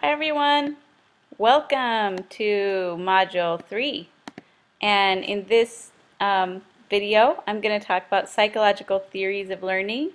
Hi everyone, welcome to Module 3, and in this video I'm going to talk about psychological theories of learning,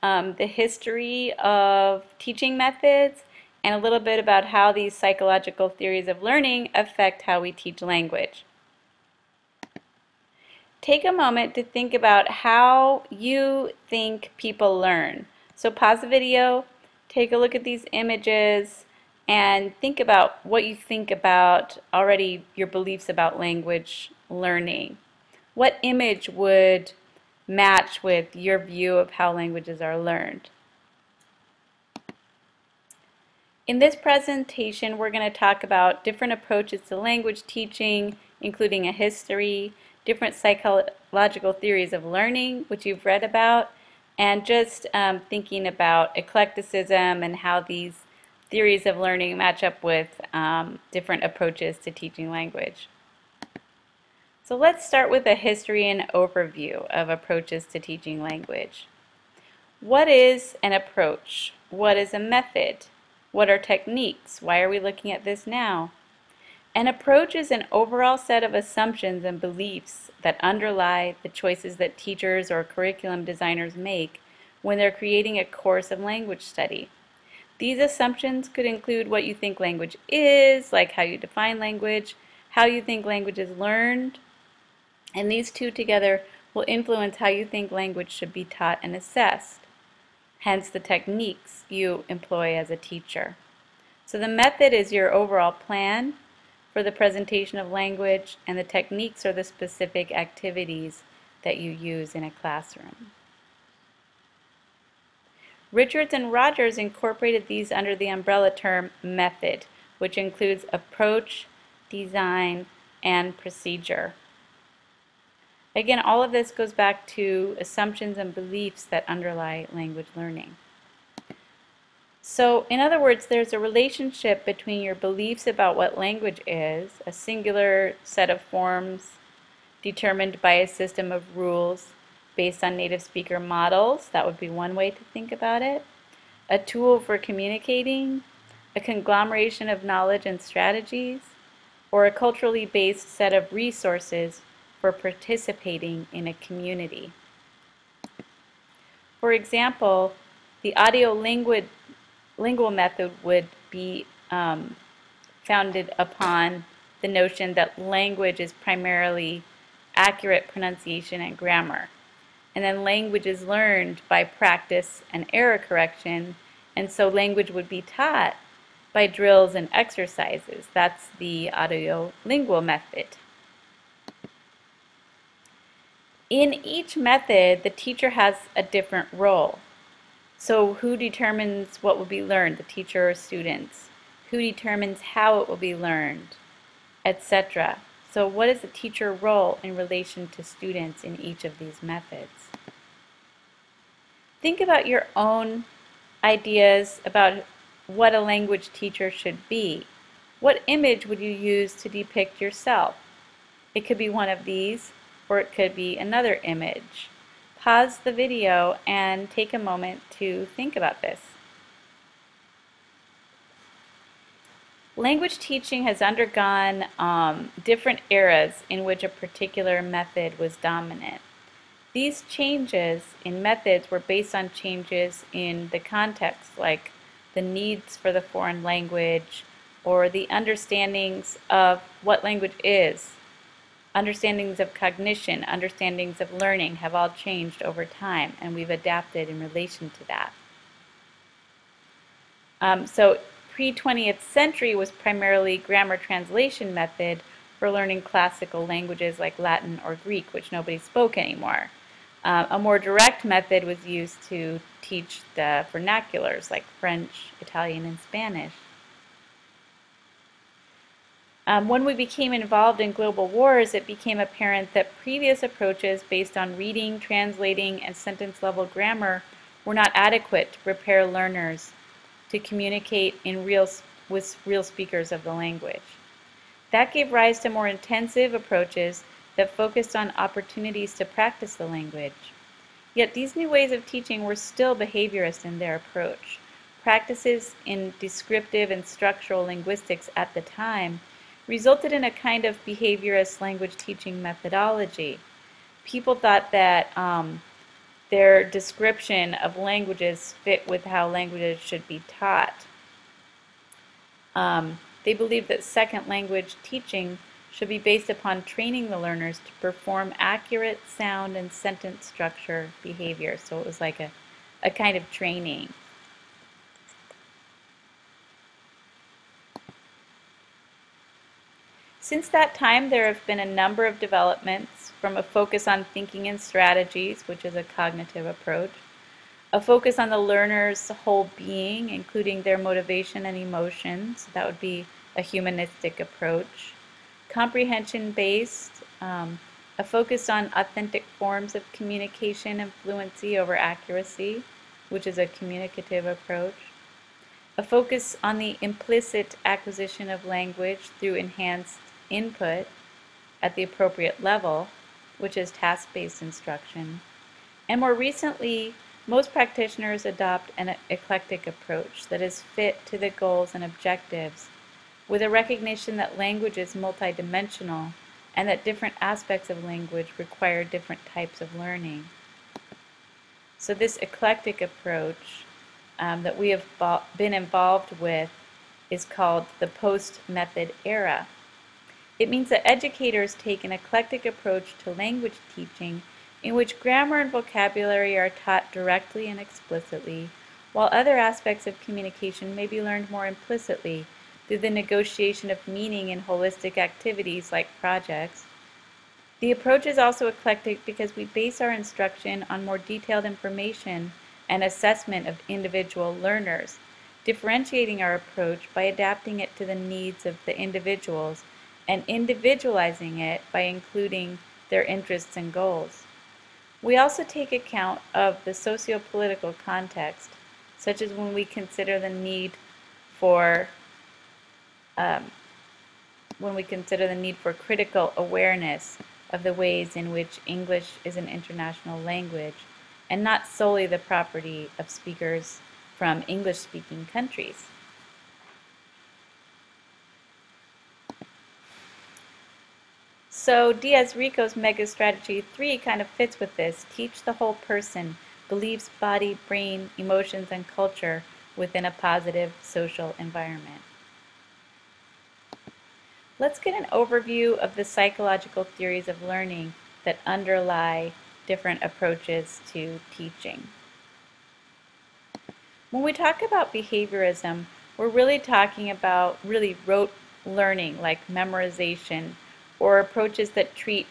the history of teaching methods, and a little bit about how these psychological theories of learning affect how we teach language. Take a moment to think about how you think people learn. So pause the video, take a look at these images, and think about what you think about already your beliefs about language learning. What image would match with your view of how languages are learned? In this presentation, we're going to talk about different approaches to language teaching, including a history, different psychological theories of learning, which you've read about, and just thinking about eclecticism and how these theories of learning match up with different approaches to teaching language. So let's start with a history and overview of approaches to teaching language. What is an approach? What is a method? What are techniques? Why are we looking at this now? An approach is an overall set of assumptions and beliefs that underlie the choices that teachers or curriculum designers make when they're creating a course of language study. These assumptions could include what you think language is, like how you define language, how you think language is learned, and these two together will influence how you think language should be taught and assessed, hence the techniques you employ as a teacher. So the method is your overall plan for the presentation of language, and the techniques are the specific activities that you use in a classroom. Richards and Rogers incorporated these under the umbrella term method, which includes approach, design, and procedure. Again, all of this goes back to assumptions and beliefs that underlie language learning. So, in other words, there's a relationship between your beliefs about what language is, a singular set of forms determined by a system of rules based on native speaker models. That would be one way to think about it. A tool for communicating, a conglomeration of knowledge and strategies, or a culturally based set of resources for participating in a community. For example, the audio-lingual method would be founded upon the notion that language is primarily accurate pronunciation and grammar. And then language is learned by practice and error correction, and so language would be taught by drills and exercises. That's the audio-lingual method. In each method, the teacher has a different role. So who determines what will be learned, the teacher or students? Who determines how it will be learned, etc. So what is the teacher role in relation to students in each of these methods? Think about your own ideas about what a language teacher should be. What image would you use to depict yourself? It could be one of these, or it could be another image. Pause the video and take a moment to think about this. Language teaching has undergone different eras in which a particular method was dominant. These changes in methods were based on changes in the context, like the needs for the foreign language or the understandings of what language is. Understandings of cognition, understandings of learning have all changed over time, and we've adapted in relation to that. So pre-20th century was primarily grammar translation method for learning classical languages like Latin or Greek, which nobody spoke anymore. A more direct method was used to teach the vernaculars like French, Italian, and Spanish. When we became involved in global wars, it became apparent that previous approaches based on reading, translating, and sentence-level grammar were not adequate to prepare learners to communicate with real speakers of the language. That gave rise to more intensive approaches that focused on opportunities to practice the language. Yet these new ways of teaching were still behaviorist in their approach. practices in descriptive and structural linguistics at the time resulted in a kind of behaviorist language teaching methodology. People thought that their description of languages fit with how languages should be taught. They believed that second language teaching should be based upon training the learners to perform accurate sound and sentence structure behavior. So it was like a kind of training. Since that time, there have been a number of developments, from a focus on thinking and strategies, which is a cognitive approach, a focus on the learner's whole being, including their motivation and emotions. That would be a humanistic approach. Comprehension-based, a focus on authentic forms of communication and fluency over accuracy, which is a communicative approach. A focus on the implicit acquisition of language through enhanced input at the appropriate level, which is task-based instruction. And more recently, most practitioners adopt an eclectic approach that is fit to the goals and objectives, with a recognition that language is multidimensional and that different aspects of language require different types of learning. So this eclectic approach that we have been involved with is called the post-method era. It means that educators take an eclectic approach to language teaching in which grammar and vocabulary are taught directly and explicitly, while other aspects of communication may be learned more implicitly through the negotiation of meaning in holistic activities like projects. The approach is also eclectic because we base our instruction on more detailed information and assessment of individual learners, differentiating our approach by adapting it to the needs of the individuals and individualizing it by including their interests and goals. We also take account of the socio-political context, such as when we consider the need for critical awareness of the ways in which English is an international language and not solely the property of speakers from English-speaking countries. So Diaz-Rico's Mega Strategy 3 kind of fits with this. Teach the whole person, beliefs, body, brain, emotions, and culture within a positive social environment. Let's get an overview of the psychological theories of learning that underlie different approaches to teaching. When we talk about behaviorism, we're really talking about rote learning like memorization, or approaches that treat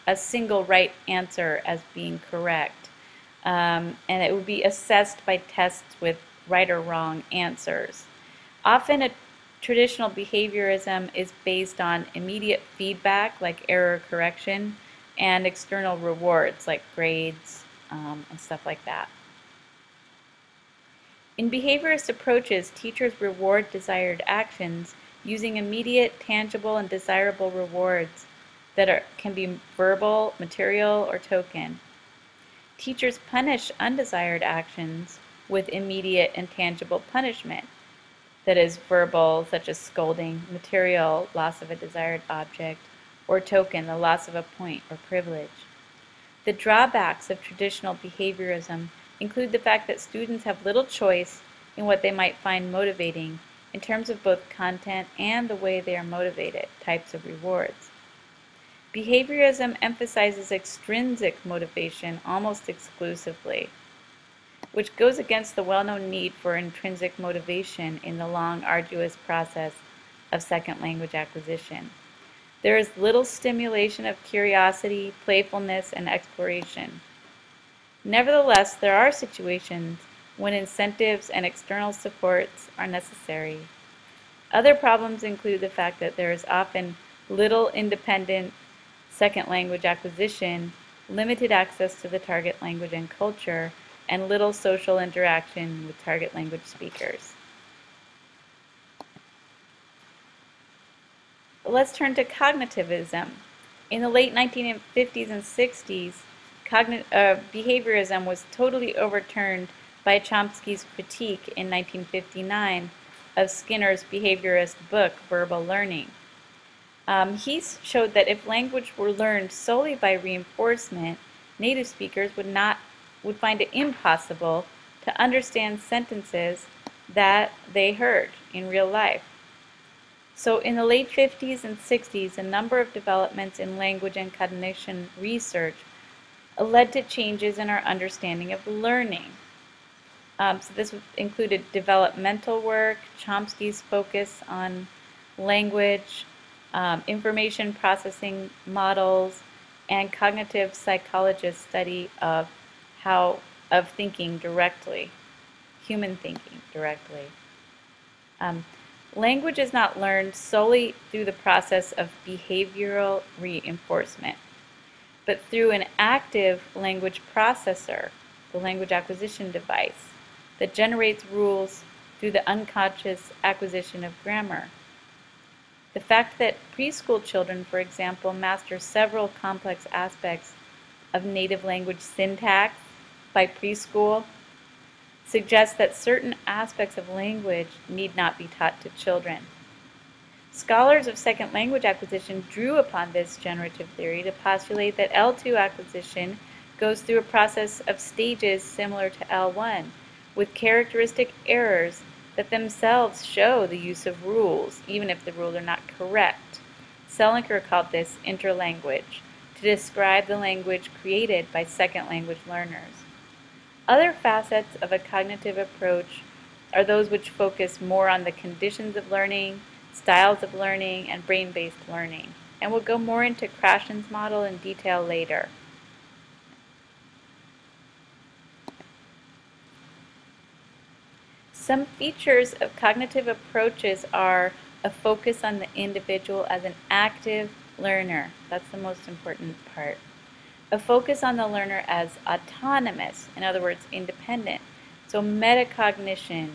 a single right answer as being correct. And it would be assessed by tests with right or wrong answers. Often a traditional behaviorism is based on immediate feedback like error correction and external rewards like grades and stuff like that. In behaviorist approaches, teachers reward desired actions using immediate, tangible, and desirable rewards that can be verbal, material, or token. Teachers punish undesired actions with immediate and tangible punishment, that is verbal, such as scolding, material, loss of a desired object, or token, the loss of a point or privilege. The drawbacks of traditional behaviorism include the fact that students have little choice in what they might find motivating in terms of both content and the way they are motivated, types of rewards. Behaviorism emphasizes extrinsic motivation almost exclusively, which goes against the well-known need for intrinsic motivation in the long, arduous process of second language acquisition. There is little stimulation of curiosity, playfulness, and exploration. Nevertheless, there are situations when incentives and external supports are necessary. Other problems include the fact that there is often little independent second language acquisition, limited access to the target language and culture, and little social interaction with target language speakers. Let's turn to cognitivism. In the late 1950s and 60s, behaviorism was totally overturned by Chomsky's critique in 1959 of Skinner's behaviorist book, Verbal Learning. He showed that if language were learned solely by reinforcement, native speakers would find it impossible to understand sentences that they heard in real life. So in the late 50s and 60s, a number of developments in language and cognition research led to changes in our understanding of learning. So this included developmental work, Chomsky's focus on language, information processing models, and cognitive psychologists' study of thinking directly, human thinking directly. Language is not learned solely through the process of behavioral reinforcement, but through an active language processor, the language acquisition device, that generates rules through the unconscious acquisition of grammar. The fact that preschool children, for example, master several complex aspects of native language syntax by preschool suggests that certain aspects of language need not be taught to children. Scholars of second language acquisition drew upon this generative theory to postulate that L2 acquisition goes through a process of stages similar to L1, with characteristic errors that themselves show the use of rules, even if the rules are not correct. Selinker called this interlanguage, to describe the language created by second language learners. Other facets of a cognitive approach are those which focus more on the conditions of learning, styles of learning, and brain-based learning. And we'll go more into Krashen's model in detail later. Some features of cognitive approaches are a focus on the individual as an active learner. That's the most important part. A focus on the learner as autonomous, in other words, independent. So metacognition,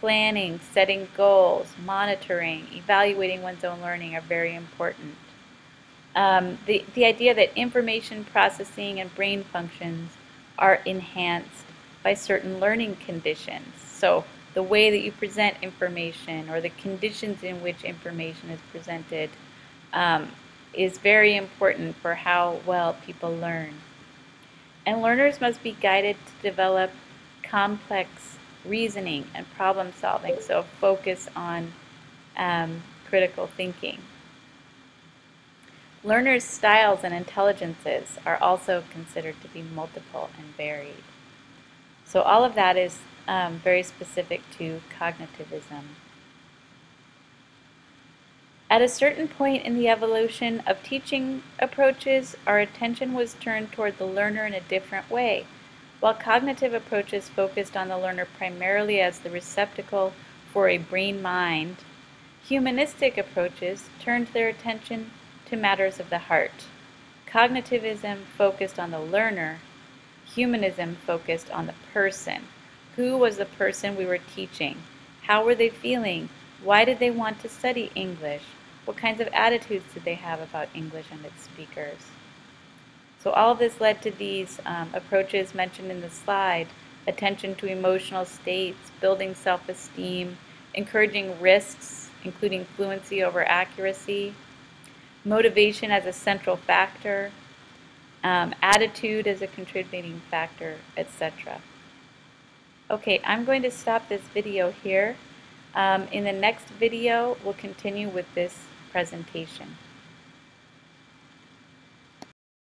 planning, setting goals, monitoring, evaluating one's own learning are very important. The idea that information processing and brain functions are enhanced by certain learning conditions. So the way that you present information or the conditions in which information is presented is very important for how well people learn. And learners must be guided to develop complex reasoning and problem solving, so focus on critical thinking. Learners' styles and intelligences are also considered to be multiple and varied. So all of that is very specific to cognitivism. At a certain point in the evolution of teaching approaches, our attention was turned toward the learner in a different way. While cognitive approaches focused on the learner primarily as the receptacle for a brain-mind, humanistic approaches turned their attention to matters of the heart. Cognitivism focused on the learner, humanism focused on the person. Who was the person we were teaching? How were they feeling? Why did they want to study English? What kinds of attitudes did they have about English and its speakers? So all of this led to these approaches mentioned in the slide: attention to emotional states, building self-esteem, encouraging risks, including fluency over accuracy, motivation as a central factor, attitude as a contributing factor, etc. Okay, I'm going to stop this video here. In the next video, we'll continue with this presentation.